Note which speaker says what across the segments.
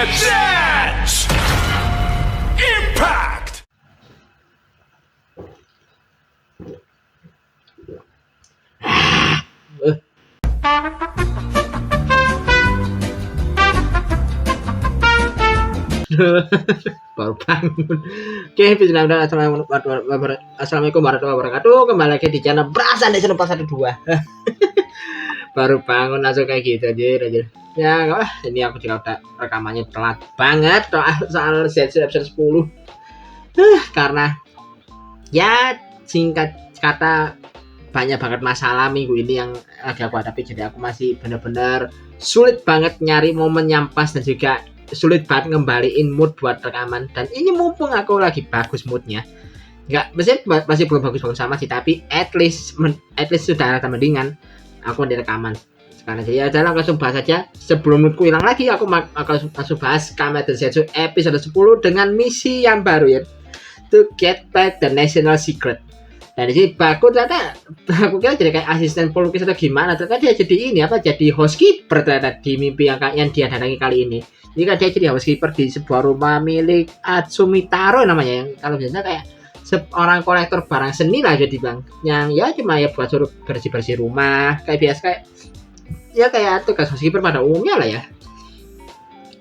Speaker 1: Legends! Impact!
Speaker 2: Baru bangun. Oke, Assalamualaikum warahmatullahi wabarakatuh. Kembali lagi di channel Berasan di channel 412. Baru bangun langsung kayak gitu aja. Ya, ini aku juga udah rekamannya telat banget soal episode 10. Karena ya singkat kata banyak banget masalah minggu ini yang lagi aku hadapi, jadi aku masih bener-bener sulit banget nyari momen yang pas dan juga sulit banget ngembaliin mood buat rekaman. Dan ini mumpung aku lagi bagus moodnya, masih belum bagus-bagus sama sih, tapi at least sudah rada mendingan aku di rekaman sekarang aja. Ya udah, langsung bahas aja sebelum moodku hilang lagi. Aku akan langsung bahas Kamen Densetsu episode 10 dengan misi yang baru ya, to get back the national secret. Dan di sini aku kira jadi kayak asisten pelukis atau gimana, ternyata dia jadi jadi housekeeper ternyata di mimpi yang dia datangi kali ini. Jadi kan dia jadi housekeeper di sebuah rumah milik Atsumi Taro namanya, yang kalau biasanya kayak seorang kolektor barang seni lah jadi bang, yang ya cuma ya buat suruh bersih rumah kayak biasa, kayak tugas housekeeper pada umumnya lah ya.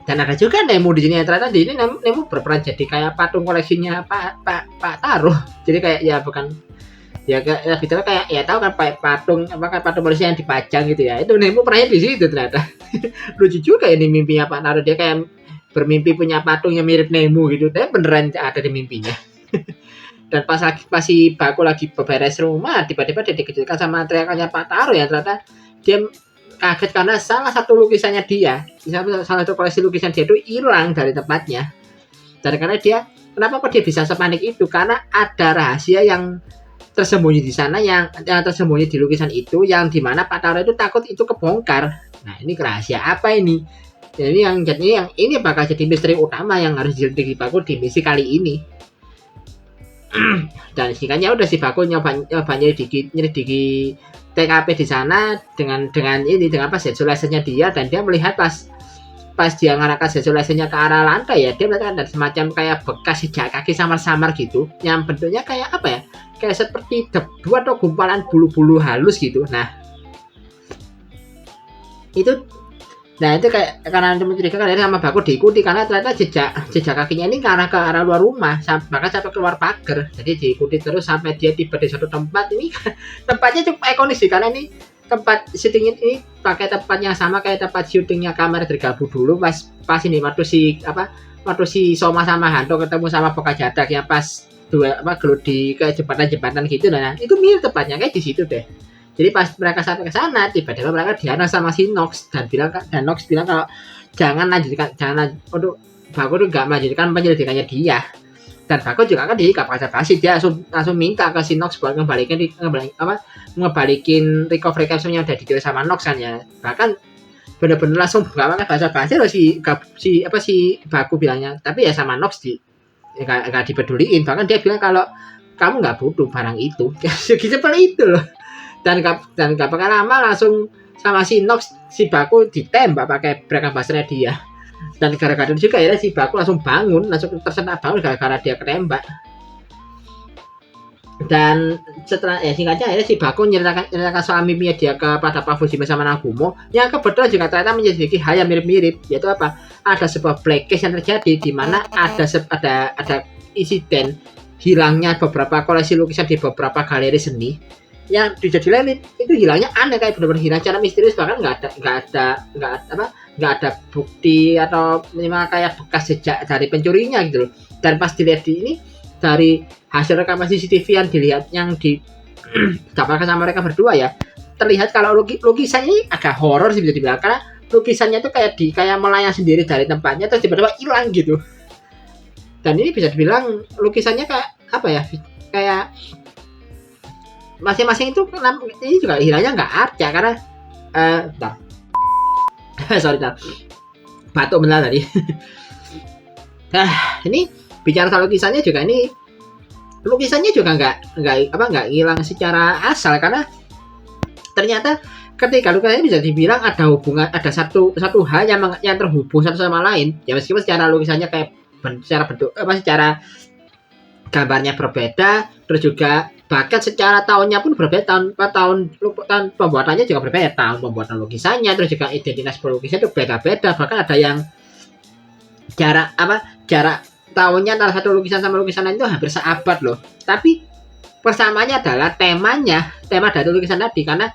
Speaker 2: Dan ada juga Nemu di sini, ternyata di ini Nemu berperan jadi kayak patung koleksinya Pak Taro. Jadi kayak ya bukan ya kita kayak ya tahu kan patung polisi yang dipajang gitu ya, itu Nemu pernahnya di situ ternyata. Lucu juga ini mimpinya Pak Taro, dia kayak bermimpi punya patung yang mirip Nemu gitu, tapi beneran ada di mimpinya. Dan pas si Baku lagi beberes rumah, tiba-tiba dia dikejutkan sama teriakannya Pak Taro ya. Ternyata dia kaget karena salah satu lukisannya dia, salah satu koleksi lukisan dia itu hilang dari tempatnya. Dan karena kenapa dia bisa sepanik itu, karena ada rahasia yang tersembunyi di sana, yang tersembunyi di lukisan itu, yang dimana Pak Taro itu takut itu kebongkar. Nah, ini rahasia apa ini? Jadi yang ini bakal jadi misteri utama yang harus diselidiki Baku di misi kali ini. Dan singkatnya udah si Baku nyoba nyelidiki TKP di sana dengan zetsu license-nya dia, dan dia melihat pas dia ngarahkan zetsu license-nya ke arah lantai ya, dia melihat ada semacam kayak bekas jejak kaki samar-samar gitu, yang bentuknya kayak kayak seperti debu atau gumpalan bulu-bulu halus gitu. Nah itu kayak karena mencurigakan, dari sama Baku diikuti karena ternyata jejak kakinya ini ke arah luar rumah, bahkan sampai keluar pagar. Jadi diikuti terus sampai dia tiba di suatu tempat. Ini tempatnya cukup ikonis sih, karena ini tempat syuting ini pakai tempat yang sama kayak tempat syutingnya Kamen Rider Gabu dulu pas ini waktu si Soma sama Hanto ketemu sama Pokajadak yang pas gelut di ke jembatan gitu. Nah itu mirip tempatnya kayak di situ deh. Jadi pas mereka sampai ke sana, tiba-tiba mereka dihalang sama si Nox dan Nox bilang kalau untuk Baku tuh nggak melanjutkan penyelidikannya dia. Dan Baku juga kan dihikap basi, dia langsung minta ke si Nox buat ngebalikin recovery capsule yang udah ditiru sama Nox kan ya. Bahkan bener-bener langsung buka basi loh si Baku bilangnya. Tapi ya sama Nox nggak dipeduliin. Bahkan dia bilang kalau kamu nggak butuh barang itu. Seperti itu loh. Dan gak bakal lama langsung sama si Nox, si Baku ditembak pakai breaker buster-nya dia. Dan gara-gara itu juga ya si Baku langsung tersentak bangun gara-gara dia ketembak. Dan setelah singkatnya akhirnya si Baku nyeritakan soal mimpinya dia kepada Pak Fujime sama Nagumo, yang kebetulan juga ternyata menyelidiki hal yang mirip-mirip, yaitu ada sebuah black case yang terjadi di mana ada insiden hilangnya beberapa koleksi lukisan di beberapa galeri seni. Yang dijadikan itu hilangnya aneh, kayak benar-benar hilang secara misterius, bahkan nggak ada bukti atau minimal kayak bekas jejak dari pencurinya gitu loh. Dan pas dilihat dari hasil rekaman CCTV yang didapatkan sama mereka berdua ya, terlihat kalau lukisannya ini agak horor sih bisa dibilang, karena lukisannya tuh kayak melayang sendiri dari tempatnya terus tiba-tiba hilang gitu. Dan ini bisa dibilang lukisannya kayak masing-masing itu ini juga hilangnya nggak arca karena sorry batuk benar tadi. Nah ini bicara soal lukisannya juga, ini lukisannya juga nggak hilang secara asal, karena ternyata ketika lukisannya bisa dibilang ada hubungan, ada satu hal yang terhubung satu sama lain ya, meskipun secara lukisannya kayak secara bentuk secara gambarnya berbeda, terus juga bahkan secara tahunnya pun berbeda, tahun pembuatannya juga berbeda, tahun pembuatan lukisannya, terus juga identitas pelukisnya itu beda-beda, bahkan ada yang jarak tahunnya antara satu lukisan sama lukisan lain itu hampir seabad loh. Tapi persamaannya adalah tema dari lukisan tadi, karena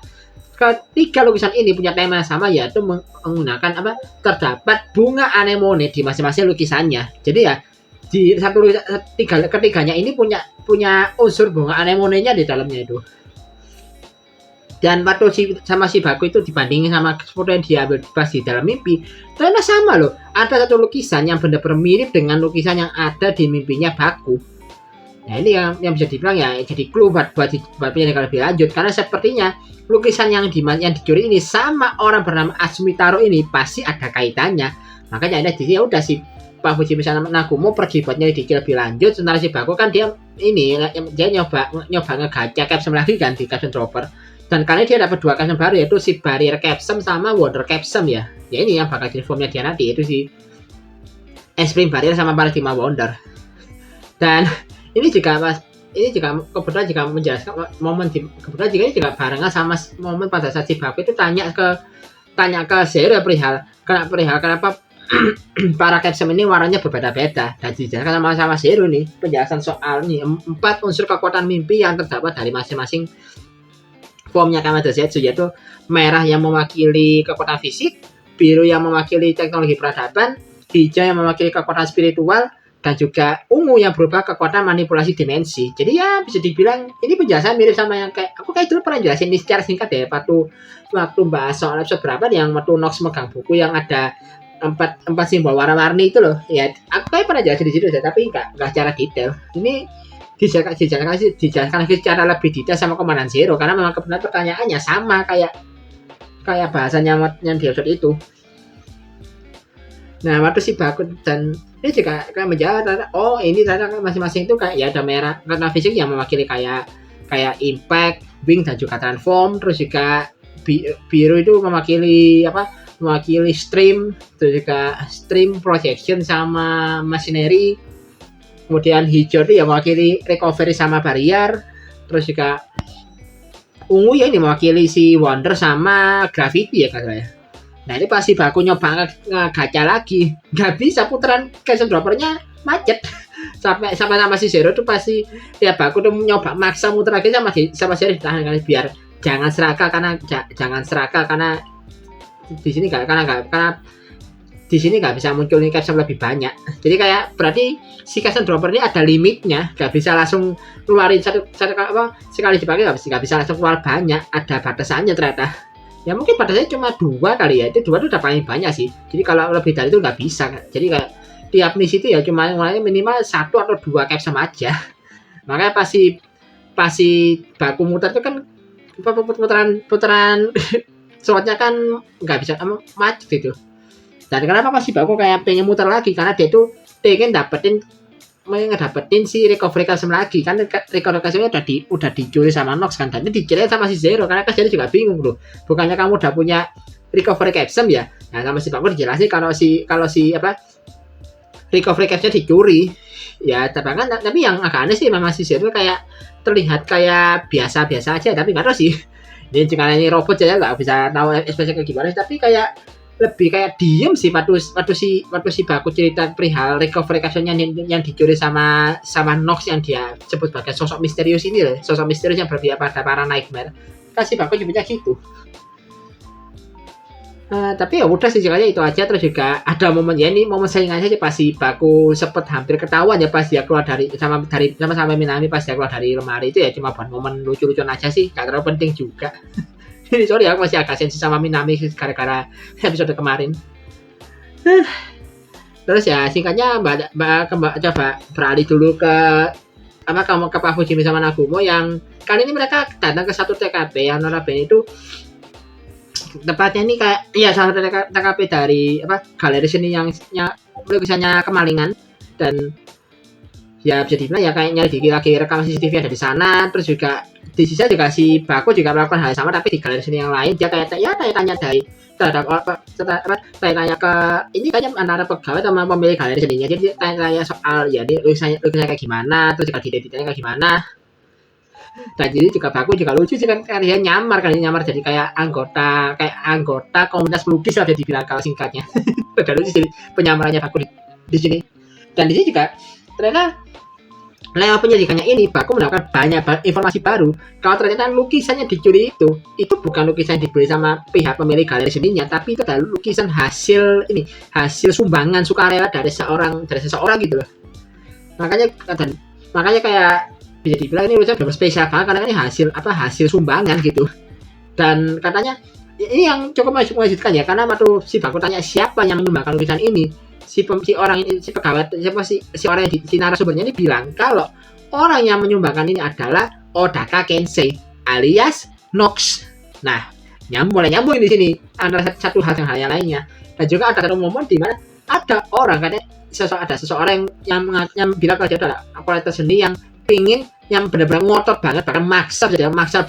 Speaker 2: ketiga lukisan ini punya tema yang sama, yaitu menggunakan terdapat bunga anemone di masing-masing lukisannya. Jadi ya di satu lukisan ketiganya ini punya unsur bunga anemonenya di dalamnya itu. Dan waktu sama si Baku itu dibandingin sama foto yang diambil pas di dalam mimpi, ternyata sama loh. Ada satu lukisan yang benar-benar mirip dengan lukisan yang ada di mimpinya Baku. Nah ini yang bisa dibilang ya jadi clue buat penyelidikan lebih lanjut, karena sepertinya lukisan yang dicuri ini sama orang bernama Asmitaro ini pasti ada kaitannya. Makanya ada di sini udah si Pak Fujimi Nagumo pergi buat nyelidiki lebih lanjut, sementara si Baku kan dia nyoba ngegacha capsule lagi kan di Capsule Dropper. Dan kali dia dapat 2 capsule baru, yaitu si Barrier Capsule sama Wonder Capsule ya. Ya ini yang bakal jadi formnya dia nanti, itu si Extreme Barrier sama Paradigma Wonder. Dan ini juga kebetulan juga menjelaskan momen kebetulan juga ini juga barengan sama momen pada saat si Baku itu tanya ke Zero perihal kenapa para capsule ini warnanya berbeda-beda, dan dijelaskan sama Zero nih penjelasan soal nih 4 unsur kekuatan mimpi yang terdapat dari masing-masing formnya Kamada Zetsu, yaitu merah yang mewakili kekuatan fisik, biru yang mewakili teknologi peradaban, hijau yang mewakili kekuatan spiritual, dan juga ungu yang berubah kekuatan manipulasi dimensi. Jadi ya bisa dibilang ini penjelasan mirip sama yang aku dulu pernah jelasin ini secara singkat ya waktu bahas soal episode berapa yang waktu Nox megang buku yang ada 4 simbol warna-warni itu loh. Ya aku pernah jelasin di situ, tapi nggak secara detail. Ini dijelaskan lagi secara lebih detail sama Komandan Zero, karena memang kebetulan pertanyaannya sama kayak bahasanya yang di episode itu. Nah waktu si Baku dan ini juga kayak menjawab, oh ini ternyata masing-masing itu kayak ya ada merah karena fisik yang mewakili kayak impact, wing dan juga transform, terus juga biru itu mewakili stream, terus juga stream projection sama machinery. Kemudian hijau itu ya mewakili recovery sama barrier, terus juga ungu ya ini mewakili si Wonder sama gravity ya kata ya. Nah ini pasti Baku nyoba ngegacha lagi, nggak bisa putaran Capsule Droppernya macet sampai sama si Zero tuh pasti ya Baku tuh nyoba maksa muter lagi sama Zero ditahan kali biar jangan serakah karena di sini karena di sini nggak bisa muncul nih capsule lebih banyak. Jadi kayak berarti si Capsule Dropper ini ada limitnya, nggak bisa langsung keluarin sekali dipakai nggak bisa langsung keluar banyak, ada batasannya ternyata. Ya mungkin batasnya cuma 2 kali ya, itu 2 tuh udah paling banyak sih. Jadi kalau lebih dari itu nggak bisa. Jadi kayak tiap misi itu ya cuma minimal 1 atau 2 capsule aja. Makanya pasti Baku muter itu kan putaran slotnya kan nggak bisa macet gitu. Dan kenapa pasti Baku kayak pengen muter lagi, karena dia tuh pengen dapetin si recovery capsule lagi, kan recovery capsule udah dicuri sama Nox kan, tapi dicuri sama si Zero, karena kan Zero juga bingung loh, bukannya kamu udah punya recovery capsule ya. Nah sama si Baku dijelasin kalau si recovery capsule dicuri ya, tapi yang agak aneh sih memang si Zero kayak terlihat kayak biasa-biasa aja, tapi nggak tahu sih ini juga ini robot aja nggak bisa tahu ekspresi kayak gimana, tapi kayak lebih kayak diem sih waktu si Baku cerita perihal recovery capsule-nya yang dicuri sama Nox yang dia sebut sebagai sosok misterius ini loh, sosok misterius yang berpihak pada para nightmare. Kasih Baku nyebutnya gitu. Tapi ya udah sih itu aja. Terus juga ada momen ya, ini momen saingannya sih pas si Baku sempet hampir ketahuan ya pas dia keluar sama Minami pas dia keluar dari lemari itu ya, cuma buat momen lucu-lucuan aja sih, gak terlalu penting juga. Ini sorry aku masih agak sensi sama Minami gara-gara episode kemarin. Terus ya singkatnya Mbak coba beralih dulu ke Pak Fujimi sama Nagumo yang kali ini mereka datang ke satu TKP yang notabene itu tepatnya ini kayak ya salah satu TKP dari galeri seni yang lukisannya kemalingan, dan ya bisa dibilang ya kayak nyari lagi rekaman CCTV ada di sana. Terus juga di sisi juga si Baku juga melakukan hal yang sama tapi di galeri seni yang lain. Dia kayak ya tanya-tanya dari tanya-tanya ke ini kayaknya antara pegawai sama pemilik galeri seninya. Dia tanya-tanya soal ya dia lukisannya kayak gimana, terus juga detailnya kayak gimana. Dan jadi juga Baku juga lucu sih kan dia nyamar jadi kayak anggota komunitas pelukis lah bisa dibilang kalau singkatnya. Udah lucu sih penyamarannya Baku di sini. Dan di sini juga ternyata lewat penyelidikannya ini Baku mendapatkan banyak informasi baru kalau ternyata lukisannya dicuri itu bukan lukisan yang dibeli sama pihak pemilik galeri seninya, tapi itu adalah lukisan hasil sumbangan sukarela dari seseorang gitu loh. Makanya kayak bisa dibilang ini lukisan benar spesial banget karena ini hasil sumbangan gitu. Dan katanya ini yang cukup mengejutkan ya, karena waktu si Baku tanya siapa yang menyumbangkan lukisan ini, si orang ini, si pegawai, si orang yang si narasumbernya ini bilang kalau orang yang menyumbangkan ini adalah Odaka Kensei alias Nox. Nah, nyambung di sini antara satu hal dengan hal yang lainnya. Dan juga ada satu momen di mana ada orang katanya ada seseorang yang bilang kalau dia adalah kolektor seni yang benar-benar ngotot banget, bahkan maksa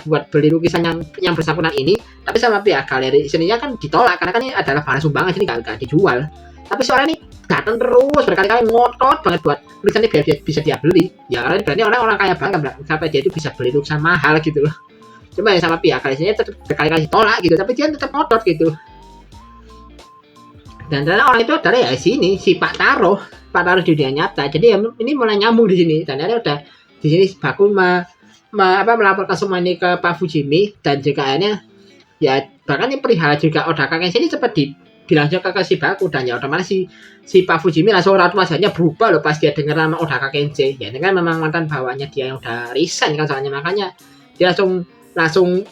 Speaker 2: buat beli lukisan yang bersangkutan ini, tapi sama pihak galeri seninya kan ditolak karena kan ini adalah barang sumbangan, jadi nggak dijual. Tapi suara ini datang terus berkali-kali ngotot banget buat lukisannya biar bisa dia beli. Ya karena berarti orang kaya banget sampai dia itu bisa beli lukisan mahal gitu loh. Cuma ya sama pihak galeri seninya tetap berkali-kali ditolak gitu, tapi dia tetap ngotot gitu. Dan ternyata orang itu adalah ya si Pak Taro di dunia nyata. Jadi ya ini mulai nyambung di sini. Dan akhirnya udah di sini Baku melaporkan semua ini ke Pak Fujimi, dan juga akhirnya ya bahkan ini perihal juga Odaka Kensei ini sempat dibilang juga ke si Baku, dan ya otomatis si Pak Fujimi langsung wajahnya berubah loh pas dia dengar nama Odaka Kensei. Ya ini kan memang mantan bawaannya dia yang udah resign kan soalnya, makanya dia langsung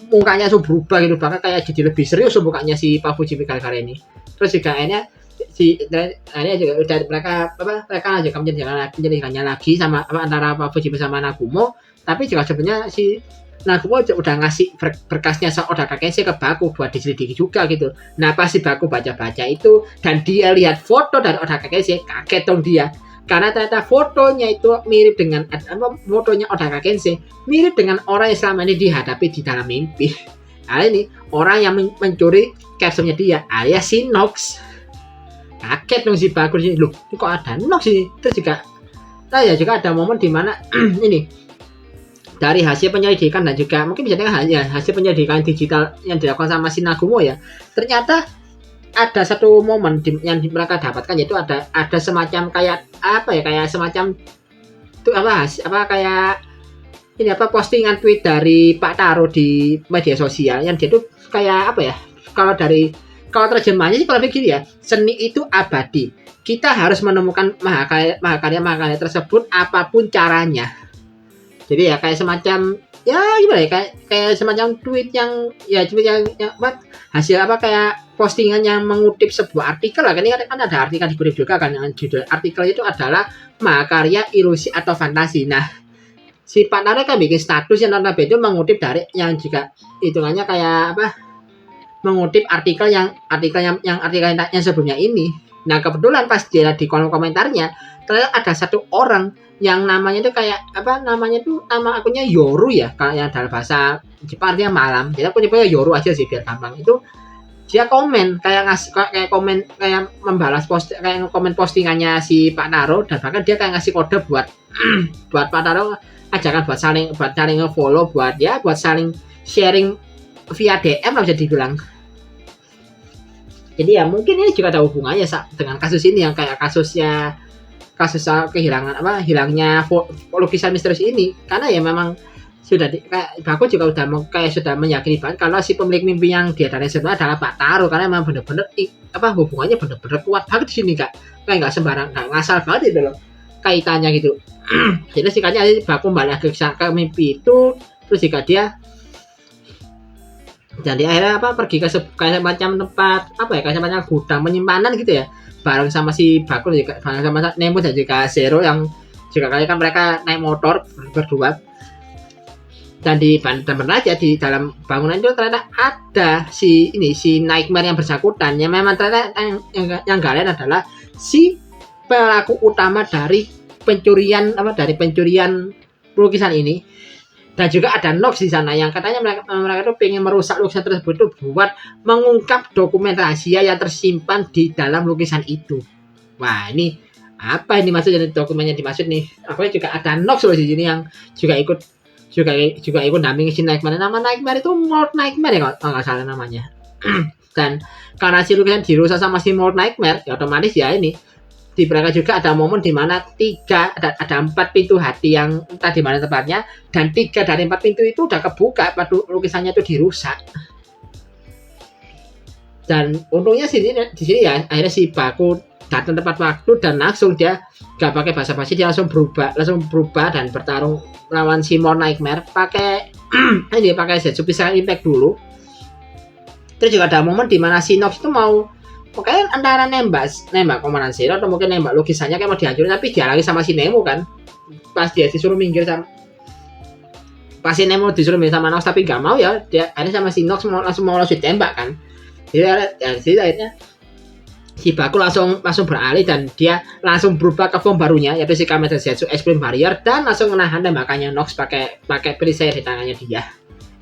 Speaker 2: mukanya langsung berubah gitu, bahkan kayak jadi lebih serius mukanya si Pak Fujimi gara-gara ini. Terus juga akhirnya juga udah mereka aja menjadikannya lagi sama antara Pak Fujimi sama Nagumo, tapi juga sebenarnya si Nagumo udah ngasih berkasnya Odaka Kensei ke Baku buat diselidiki juga gitu. Nah pas si Baku baca itu dan dia lihat foto dari Odaka Kensei, kaget dong dia karena ternyata fotonya itu mirip dengan fotonya Odaka Kensei mirip dengan orang yang selama ini dihadapi di dalam mimpi. Nah ini orang yang mencuri captionnya dia alias si Nox. Kaget dong si Baku sih, loh kok ada Nox sih. Terus juga ada momen di mana ini dari hasil penyelidikan dan juga mungkin bisa dengan hasil penyelidikan digital yang dilakukan sama si Nagumo ya, ternyata ada satu momen yang mereka dapatkan, yaitu ada semacam kayak semacam itu kayak ini postingan tweet dari Pak Taro di media sosial yang dia tuh kayak kalau terjemahnya sih kalau begini ya, seni itu abadi. Kita harus menemukan mahakarya tersebut apapun caranya. Jadi ya kayak semacam ya gimana ya kayak semacam tweet yang hasil kayak postingan yang mengutip sebuah artikel lah. Ini kan ada artikel dikutip juga kan, yang judul artikel itu adalah mahakarya ilusi atau fantasi. Nah, si Pak Taro kan bikin status yang notabene itu mengutip dari yang juga hitungannya kayak mengutip artikel yang sebelumnya ini. Nah kebetulan pas dia di kolom komentarnya ternyata ada satu orang yang namanya itu nama akunnya Yoru ya, kalau yang dalam bahasa Jepang artinya malam. Jadi aku nyebutnya Yoru aja sih biar gampang. Itu dia komen kayak membalas komen postingannya si Pak Taro, dan bahkan dia kayak ngasih kode buat Pak Taro ajakan buat saling nge-follow, buat saling sharing via DM lah bisa dibilang. Jadi ya mungkin ini juga ada hubungannya dengan kasus ini yang kayak kasus hilangnya lukisan misterius ini, karena ya memang sudah Baku juga sudah meyakini banget kalau si pemilik mimpi yang dia dari sebenarnya adalah Pak Taro, karena memang benar-benar hubungannya benar-benar kuat banget di sini, kayak nggak sembarang, nggak ngasal banget itu loh kaitannya gitu. Jadi singkatnya Baku balik ke mimpi itu, terus jika dia jadi akhirnya pergi ke semacam tempat kayak semacam gudang penyimpanan gitu ya, bareng sama si Baku juga, bareng sama Nemo dan juga Zero yang juga kali kan mereka naik motor berdua, dan benar aja di dalam bangunan itu ternyata ada si Nightmare yang bersangkutan, yang memang ternyata yang gak lain adalah si pelaku utama dari pencurian lukisan ini. Dan juga ada Nox di sana yang katanya mereka itu pengen merusak lukisan tersebut itu buat mengungkap dokumen rahasia yang tersimpan di dalam lukisan itu. Wah, ini apa ini maksudnya dokumennya dimaksud nih? Aku juga ada Nox loh di sini yang juga ikut dampingin si Nightmare. Nama Nightmare itu Mold Nightmare ya kalau nggak salah namanya. Dan karena si lukisan dirusak sama si Mold Nightmare, ya otomatis ya ini di mereka juga ada momen di mana ada 4 pintu hati yang entah di mana tempatnya, dan 3 dari 4 pintu itu udah kebuka pada lukisannya itu dirusak. Dan untungnya di sini ya akhirnya si Baku datang tepat waktu dan langsung dia gak pakai basa-basi, dia langsung berubah dan bertarung lawan si Mold Nightmare pakai ini pakai Zetsu Physical Impact dulu. Terus juga ada momen di mana si Nox itu mau pokoknya antara nembak Komandan Zero atau mungkin nembak lukisannya kayak mau dihancurin, tapi dia lagi sama si Nemo kan. Pas dia disuruh minggir sama si Nemo disuruh minggir sama Nox tapi gak mau ya, dia akhirnya sama si Nox langsung mau tembak kan. Jadi akhirnya si Baku langsung beralih dan dia langsung berubah ke form barunya yaitu si Kamen Zetsu Extreme Barrier dan langsung menahan tembakannya Nox pakai perisai di tangannya dia.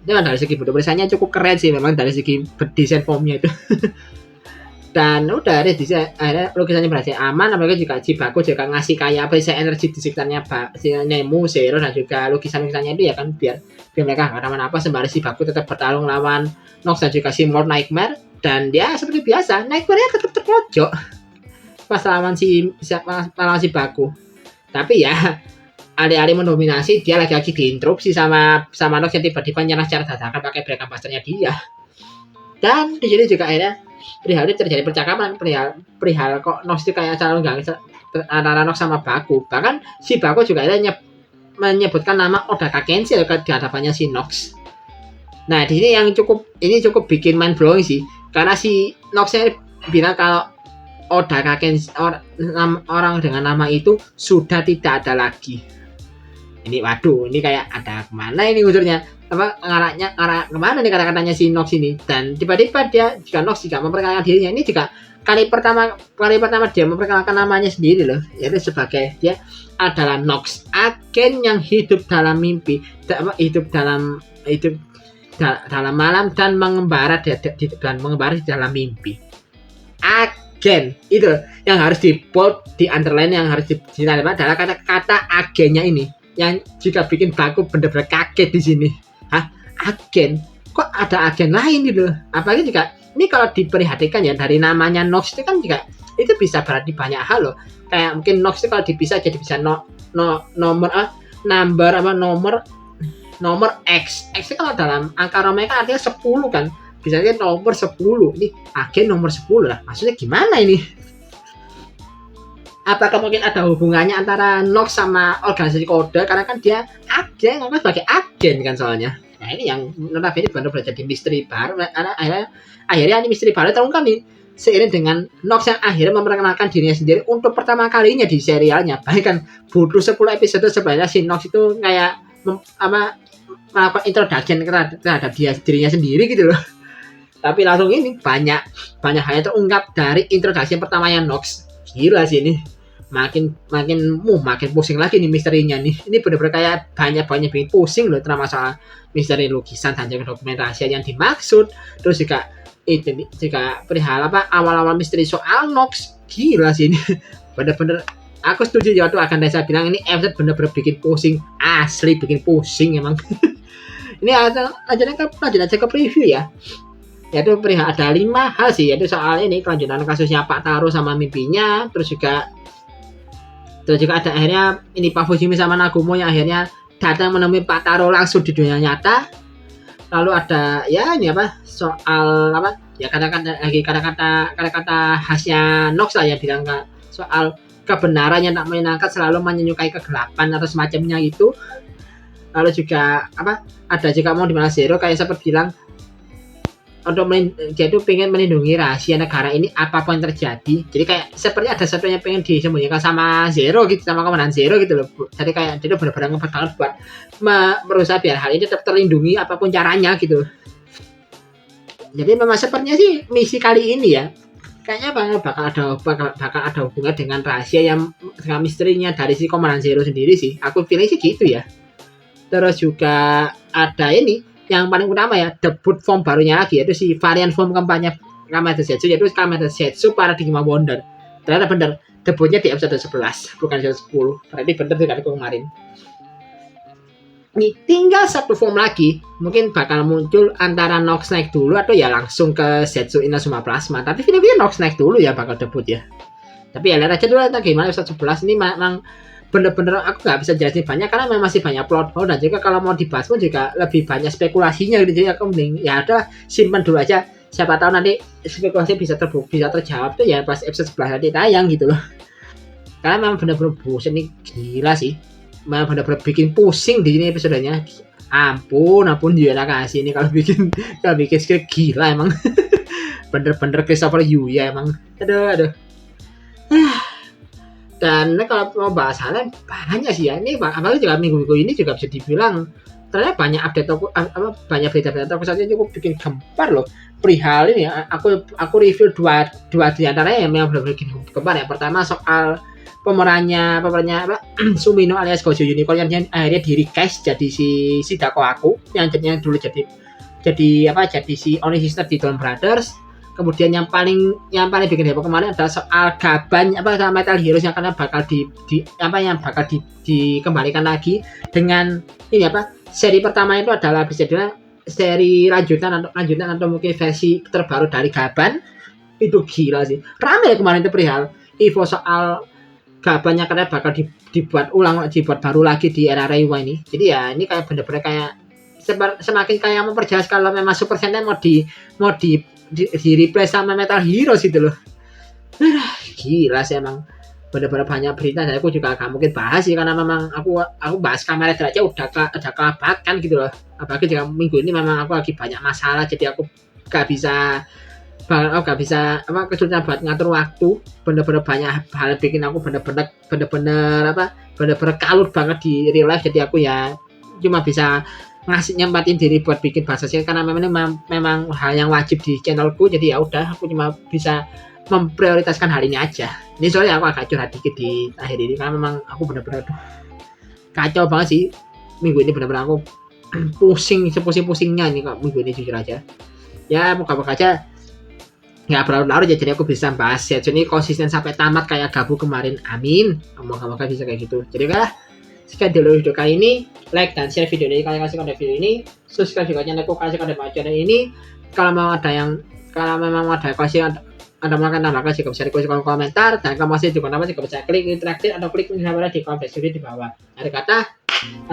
Speaker 2: Itu kan dari segi bentuk perisainya cukup keren sih memang dari segi desain formnya itu. Dan udah akhirnya lukisannya berhasil aman, apalagi juga si Baku juga ngasih kayak perisai energi di sekitarnya si Nemu, Zero dan juga lukisannya itu ya kan biar mereka nggak apa-apa sembari si Baku tetap bertarung lawan Nox dan juga si Mold Nightmare. Dan dia seperti biasa Nightmare-nya tetap terpojok pas lawan si Baku. Tapi ya alih-alih mendominasi dia lagi-lagi diinterupsi sama Nox yang tiba-tiba nyerah secara dadakan pakai break buster-nya dia. Dan di sini juga akhirnya perihal itu terjadi percakapan perihal kok Nox itu kayak calon gang antara Nox sama Baku. Bahkan si Baku juga akhirnya menyebutkan nama Odaka Kenshi di hadapannya si Nox. Nah di sini yang cukup bikin mind blowing sih, karena si Nox-nya bilang kalau Odaka Kenshi orang dengan nama itu sudah tidak ada lagi. Ini waduh, ini kayak ada kemana ini unsurnya? Ngarah kemana nih kata-katanya si Nox ini? Dan tiba-tiba Nox juga memperkenalkan dirinya. Ini juga kali pertama dia memperkenalkan namanya sendiri loh. Yaitu sebagai dia adalah Nox, agen yang hidup dalam mimpi, hidup dalam malam dan mengembara di dalam mimpi. Agen itu yang harus di bold, di underline, yang harus ditambah adalah kata-kata agennya ini yang juga bikin Baku bener-bener kaget di sini. Hah, agen? Kok ada agen lain gitu? Apalagi juga ini kalau diperhatikan ya dari namanya Nox itu kan juga itu bisa berarti banyak hal loh. Kayak mungkin Nox itu kalau dipisah jadi bisa nomor X. X itu kalau dalam angka Romawi kan artinya 10 kan. Bisa jadi nomor 10. Ini agen nomor 10 lah. Maksudnya gimana ini? Apakah mungkin ada hubungannya antara Nox sama organisasi kode, karena kan dia agen, kan sebagai agen kan soalnya. Nah ini yang notabene benar-benar jadi misteri baru. Akhirnya ini misteri baru terungkap nih seiring dengan Nox yang akhirnya memperkenalkan dirinya sendiri untuk pertama kalinya di serialnya. Bahkan butuh 10 episode sebenarnya si Nox itu kayak melakukan introduction terhadap dirinya sendiri gitu loh. Tapi langsung ini banyak hal yang terungkap dari introduction pertamanya Nox. Gila sih ini. Makin pusing lagi nih misterinya nih. Ini benar-benar kayak banyak bikin pusing loh tentang masalah misteri lukisan dan juga dokumen rahasia yang dimaksud. Terus juga perihal awal-awal misteri soal Nox. Gila sih ini. Bener-bener aku setuju ya tuh akan saya bilang ini episode bener-bener bikin pusing, asli bikin pusing emang. Ini lanjut aja ke preview ya. Yaitu perihal ada 5 hal sih, yaitu soal ini kelanjutan kasusnya Pak Taro sama mimpinya. Terus juga ada akhirnya ini Pak Fujimi sama Nagumo yang akhirnya datang menemui Pak Taro langsung di dunia nyata. Lalu ada ya ini soal kata-kata khasnya Nox lah yang bilang soal kebenaran yang tak menyenangkan selalu menyukai kegelapan atau semacamnya itu. Lalu juga ada juga mau di mana Zero kayak seperti bilang untuk dia itu pengen melindungi rahasia negara ini apapun yang terjadi. Jadi kayak seperti ada sesuatu yang pengen disembunyikan sama Zero gitu, sama Komandan Zero gitu loh. Jadi kayak dia itu benar-benar ngepegang buat berusaha biar hal ini tetap terlindungi apapun caranya gitu. Jadi memang sepertinya sih misi kali ini ya kayaknya bakal ada hubungan dengan rahasia yang dengan misterinya dari si Komandan Zero sendiri sih. Aku feeling sih gitu ya. Terus juga ada ini yang paling utama ya, debut form barunya lagi, yaitu si varian form keempatnya Kamen Rider Zetsu, yaitu Kamen Rider Zetsu Paradigma Wonder. Ternyata bener, debutnya di episode 11 bukan episode 10. Berarti bener tuh aku kemarin. Nih tinggal satu form lagi, mungkin bakal muncul antara Nox naik dulu atau ya langsung ke Zetsu Inazuma Plasma. Tapi video-video Nox naik dulu ya bakal debut ya. Tapi ya lihat aja dulu entah gimana episode 11 ini. Memang bener-bener aku nggak bisa jelasin banyak karena memang masih banyak plot hole, dan juga kalau mau dibahas pun juga lebih banyak spekulasinya gitu. Jadi aku mending ya ada simpan dulu aja, siapa tahu nanti spekulasi bisa terjawab tuh ya pas episode 11 nanti tayang gitu loh. Karena memang bener-bener bosen nih, gila sih. Memang bener-bener bikin pusing di sini episodenya. Ampun juga kasih ini kalau bikin script gila emang. Bener-bener Christopher Yu ya emang. Aduh. Dan kalau mau bahas halnya banyak sih ya. Ini apalagi juga minggu-minggu ini juga bisa dibilang ternyata banyak update banyak berita-berita saja cukup bikin gempar loh. Perihal ini ya, aku review dua di antaranya yang memang benar-benar bikin gempar ya. Pertama soal pemerannya Sumino alias Gojo Unicorn yang akhirnya di recast jadi si Dako aku yang jadinya dulu jadi si Oni Sister di Dawn Brothers. Kemudian yang paling bikin heboh kemarin adalah soal Gaban Metal Heroes yang karena bakal dikembalikan lagi dengan ini seri pertama itu adalah bisa dibilang seri lanjutan atau mungkin versi terbaru dari Gaban. Itu gila sih, rame ya kemarin itu perihal info soal Gabannya karena bakal dibuat baru lagi di era Reiwa ini. Jadi ya ini kayak bener-bener kayak semakin kayak memperjelas kalau memang Super Sentai mau di replace sama Metal Heroes gitu loh. Gila sih emang, bener-bener banyak berita dan aku juga gak mungkin bahas sih karena memang aku bahas Kamen Rider aja udah kelabakan gitu loh. Apalagi juga minggu ini memang aku lagi banyak masalah, jadi aku gak bisa kesulitan buat ngatur waktu. Bener-bener banyak hal bikin aku bener-bener kalut banget di real life, jadi aku ya cuma bisa nyempatin diri buat bikin bahasa sih karena memang hal yang wajib di channelku. Jadi ya udah aku cuma bisa memprioritaskan hal ini aja. Ini soalnya aku agak curhat dikit di akhir ini karena memang aku bener-bener kacau banget sih minggu ini. Bener-bener aku pusing-pusingnya ini kok minggu ini, jujur aja. Ya moga-moga aja nggak berlarut-larut ya, jadi aku bisa bahas Zetsu ini konsisten sampai tamat kayak Gabu kemarin. Amin, moga-moga bisa kayak gitu. Jadi kan sekian dulu video kali ini. Like dan share video ini kalau kasih konten video ini. Subscribe juga channelku kasih konten channel ini. Kalau memang ada kasih ada makan tambahkan juga bisa di kolom komentar, dan kalau masih juga bisa klik interaktif atau klik link di kolom deskripsi di bawah. Akhir kata,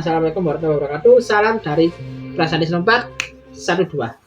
Speaker 2: assalamualaikum warahmatullahi wabarakatuh. Salam dari Prasadi 412.